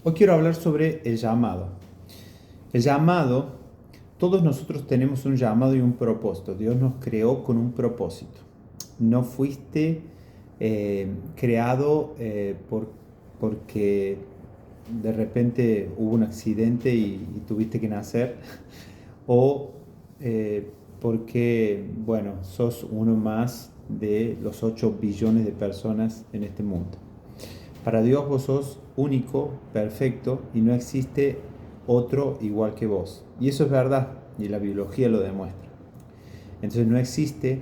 Hoy quiero hablar sobre el llamado. El llamado, todos nosotros tenemos un llamado y un propósito. Dios nos creó con un propósito. No fuiste creado porque de repente hubo un accidente y tuviste que nacer, o porque, bueno, sos uno más de los 8 billones de personas en este mundo. Para Dios vos sos único, perfecto, y no existe otro igual que vos. Y eso es verdad, y la biología lo demuestra. Entonces no existe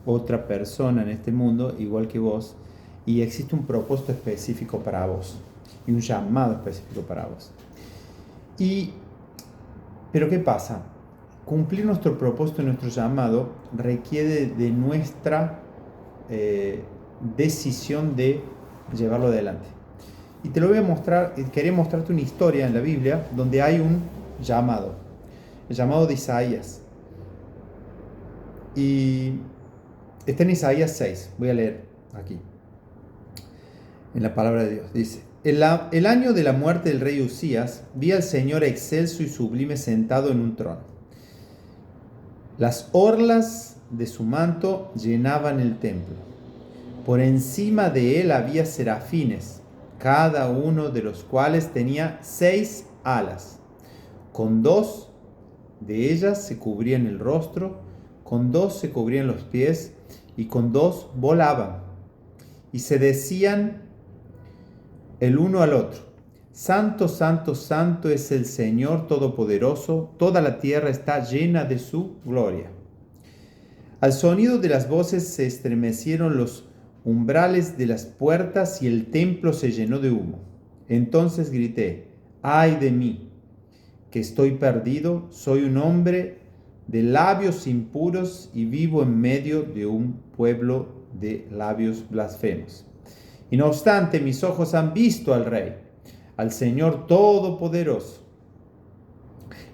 otra persona en este mundo igual que vos, y existe un propósito específico para vos, y un llamado específico para vos. Pero ¿qué pasa? Cumplir nuestro propósito y nuestro llamado requiere de nuestra decisión de llevarlo adelante. Y te lo voy a mostrar, quería mostrarte una historia en la Biblia donde hay un llamado, el llamado de Isaías. Y está en Isaías 6, voy a leer aquí, en la palabra de Dios. Dice: el año de la muerte del rey Usías, vi al Señor excelso y sublime sentado en un trono. Las orlas de su manto llenaban el templo. Por encima de él había serafines, cada uno de los cuales tenía 6 alas. Con 2 de ellas se cubrían el rostro, con 2 se cubrían los pies, y con 2 volaban. Y se decían el uno al otro: Santo, santo, santo es el Señor Todopoderoso, toda la tierra está llena de su gloria. Al sonido de las voces se estremecieron los umbrales de las puertas y el templo se llenó de humo. Entonces grité: ¡ay de mí, que estoy perdido! Soy un hombre de labios impuros y vivo en medio de un pueblo de labios blasfemos. Y no obstante, mis ojos han visto al Rey, al Señor Todopoderoso.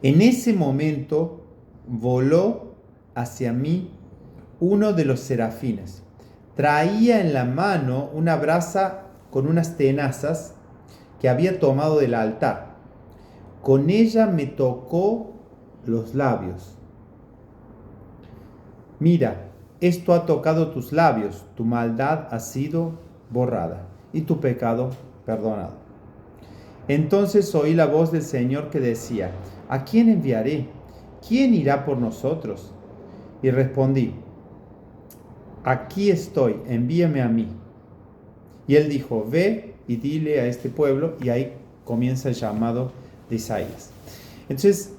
En ese momento voló hacia mí uno de los serafines. Traía en la mano una brasa con unas tenazas que había tomado del altar. Con ella me tocó los labios. Mira, esto ha tocado tus labios, tu maldad ha sido borrada y tu pecado perdonado. Entonces oí la voz del Señor que decía: ¿a quién enviaré? ¿Quién irá por nosotros? Y respondí: aquí estoy, envíame a mí. Y él dijo: ve y dile a este pueblo. Y ahí comienza el llamado de Isaías. Entonces,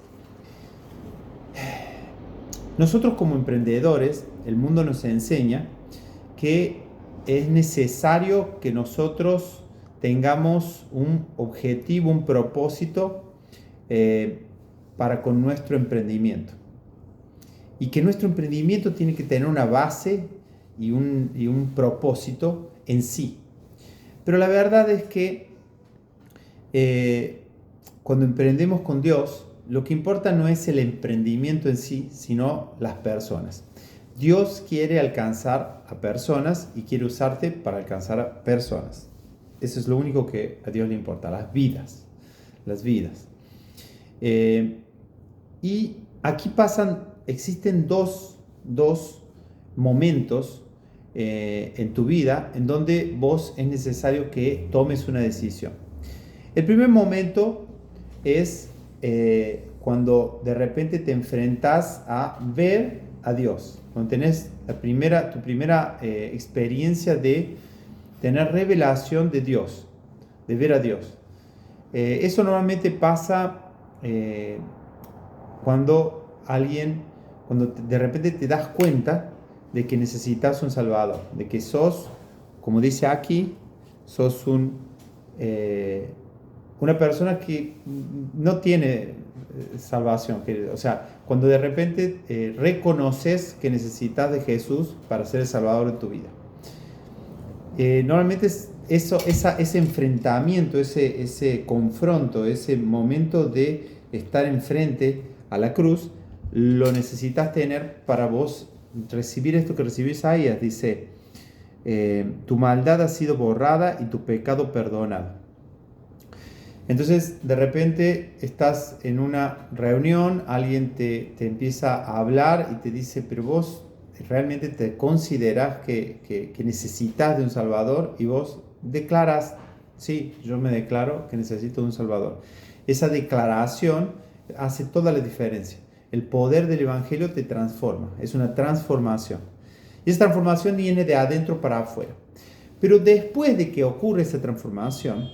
nosotros como emprendedores, el mundo nos enseña que es necesario que nosotros tengamos un objetivo, un propósito para con nuestro emprendimiento. Y que nuestro emprendimiento tiene que tener una base y un propósito en sí. Pero la verdad es que cuando emprendemos con Dios, lo que importa no es el emprendimiento en sí, sino las personas. Dios quiere alcanzar a personas y quiere usarte para alcanzar a personas. Eso es lo único que a Dios le importa, las vidas. Las vidas. Y aquí existen dos momentos en tu vida en donde vos es necesario que tomes una decisión. El primer momento es cuando de repente te enfrentas a ver a Dios, cuando tenés tu primera experiencia de tener revelación de Dios, de ver a Dios. Eso normalmente pasa cuando de repente te das cuenta de que necesitas un Salvador, de que sos, como dice aquí, sos una persona que no tiene salvación. O sea, cuando de repente reconoces que necesitas de Jesús para ser el Salvador de tu vida. Normalmente ese enfrentamiento, ese confronto, ese momento de estar enfrente a la cruz, lo necesitas tener para vos recibir esto que recibió Isaías. Dice: tu maldad ha sido borrada y tu pecado perdonado. Entonces, de repente estás en una reunión, alguien te empieza a hablar y te dice, pero vos realmente te consideras que necesitas de un Salvador, y vos declaras, sí, yo me declaro que necesito de un Salvador. Esa declaración hace toda la diferencia. El poder del Evangelio te transforma, es una transformación. Y esa transformación viene de adentro para afuera. Pero después de que ocurre esa transformación,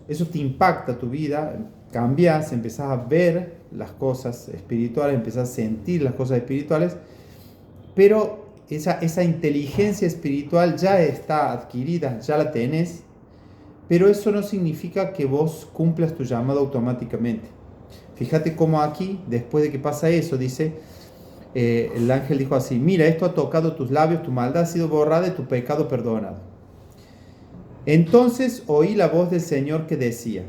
eso te impacta tu vida, cambias, empezás a ver las cosas espirituales, empezás a sentir las cosas espirituales, pero esa inteligencia espiritual ya está adquirida, ya la tenés, pero eso no significa que vos cumplas tu llamado automáticamente. Fíjate cómo aquí, después de que pasa eso, dice, el ángel dijo así, mira, esto ha tocado tus labios, tu maldad ha sido borrada y tu pecado perdonado. Entonces oí la voz del Señor que decía,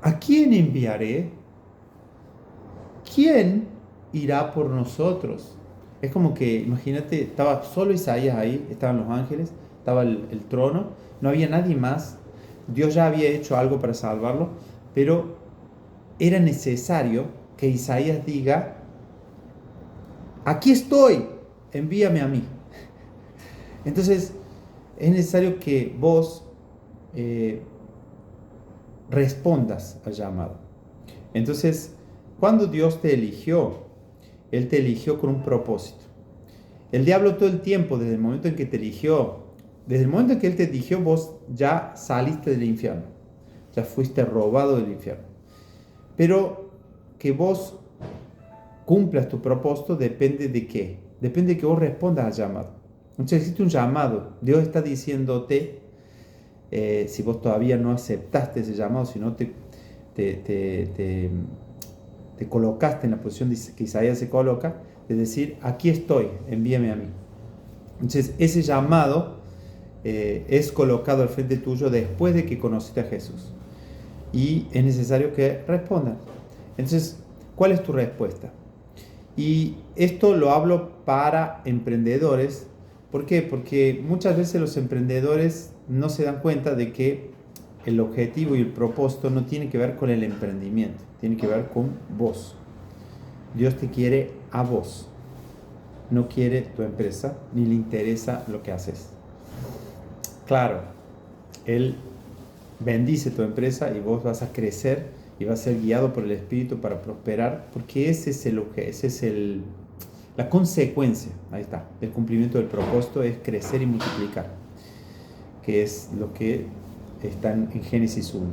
¿a quién enviaré? ¿Quién irá por nosotros? Es como que, imagínate, estaba solo Isaías ahí, estaban los ángeles, estaba el trono, no había nadie más. Dios ya había hecho algo para salvarlo, pero era necesario que Isaías diga, aquí estoy, envíame a mí. Entonces, es necesario que vos respondas al llamado. Entonces, cuando Dios te eligió, Él te eligió con un propósito. El diablo todo el tiempo, desde el momento en que te eligió, desde el momento en que Él te eligió, vos ya saliste del infierno, ya fuiste robado del infierno. Pero que vos cumplas tu propósito depende de qué, depende de que vos respondas al llamado. Entonces existe un llamado, Dios está diciéndote, si vos todavía no aceptaste ese llamado, si no te colocaste en la posición que Isaías se coloca, de decir, aquí estoy, envíame a mí. Entonces ese llamado es colocado al frente tuyo después de que conociste a Jesús, y es necesario que respondas. Entonces, ¿cuál es tu respuesta? Y esto lo hablo para emprendedores. ¿Por qué? Porque muchas veces los emprendedores no se dan cuenta de que el objetivo y el propósito no tiene que ver con el emprendimiento, tiene que ver con vos. Dios te quiere a vos, no quiere tu empresa, ni le interesa lo que haces. Claro, Él bendice tu empresa y vos vas a crecer y vas a ser guiado por el Espíritu para prosperar, porque ese es la consecuencia, ahí está, el cumplimiento del propósito es crecer y multiplicar, que es lo que está en Génesis 1.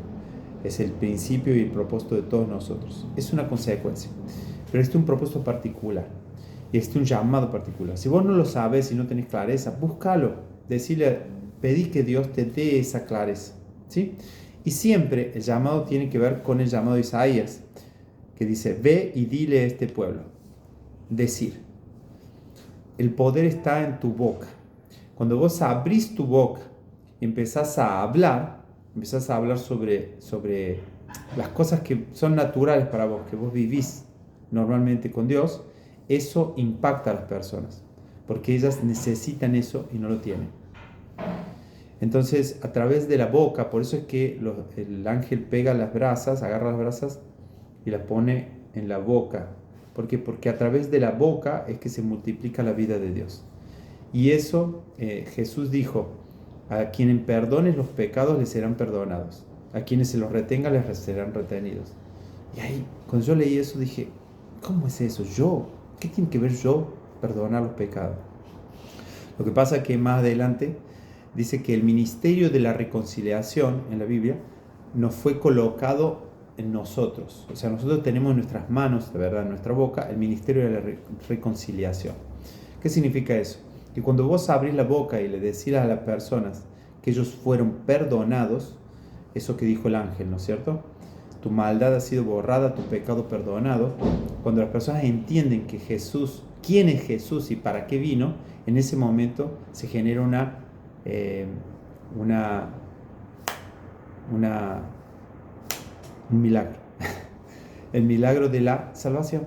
Es el principio y el propósito de todos nosotros. Es una consecuencia, pero este es un propósito particular y este es un llamado particular. Si vos no lo sabes y no tenés clareza, búscalo, pedí que Dios te dé esa clareza, ¿sí? Y siempre el llamado tiene que ver con el llamado de Isaías, que dice, ve y dile a este pueblo. Decir, el poder está en tu boca. Cuando vos abrís tu boca y empezás a hablar sobre las cosas que son naturales para vos, que vos vivís normalmente con Dios, eso impacta a las personas, porque ellas necesitan eso y no lo tienen. Entonces, a través de la boca, por eso es que el ángel pega las brasas, agarra las brasas y las pone en la boca. ¿Por qué? Porque a través de la boca es que se multiplica la vida de Dios. Y eso Jesús dijo, a quienes perdones los pecados les serán perdonados, a quienes se los retenga les serán retenidos. Y ahí, cuando yo leí eso, dije, ¿cómo es eso? ¿Yo? ¿Qué tiene que ver yo perdonar los pecados? Lo que pasa es que más adelante dice que el ministerio de la reconciliación en la Biblia nos fue colocado en nosotros. O sea, nosotros tenemos en nuestras manos, de verdad, en nuestra boca, el ministerio de la reconciliación. ¿Qué significa eso? Que cuando vos abrís la boca y le decís a las personas que ellos fueron perdonados, eso que dijo el ángel, ¿no es cierto? Tu maldad ha sido borrada, tu pecado perdonado. Cuando las personas entienden que Jesús, quién es Jesús y para qué vino, en ese momento se genera un milagro, el milagro de la salvación.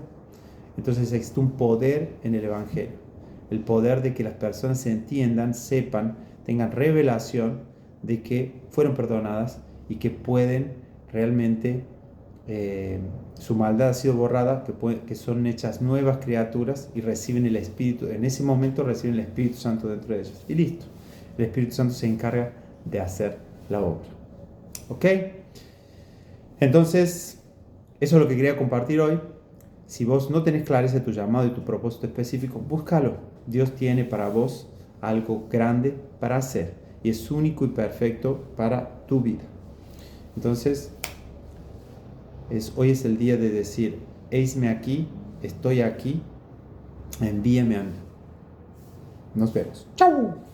Entonces existe un poder en el Evangelio, el poder de que las personas se entiendan, sepan, tengan revelación de que fueron perdonadas y que pueden realmente, su maldad ha sido borrada, que son hechas nuevas criaturas y reciben el Espíritu. En ese momento reciben el Espíritu Santo dentro de ellos. Y listo. El Espíritu Santo se encarga de hacer la obra. ¿Ok? Entonces, eso es lo que quería compartir hoy. Si vos no tenés clareza de tu llamado y tu propósito específico, búscalo. Dios tiene para vos algo grande para hacer y es único y perfecto para tu vida. Entonces, hoy es el día de decir: eisme aquí, estoy aquí, envíame a mí. Nos vemos. ¡Chau!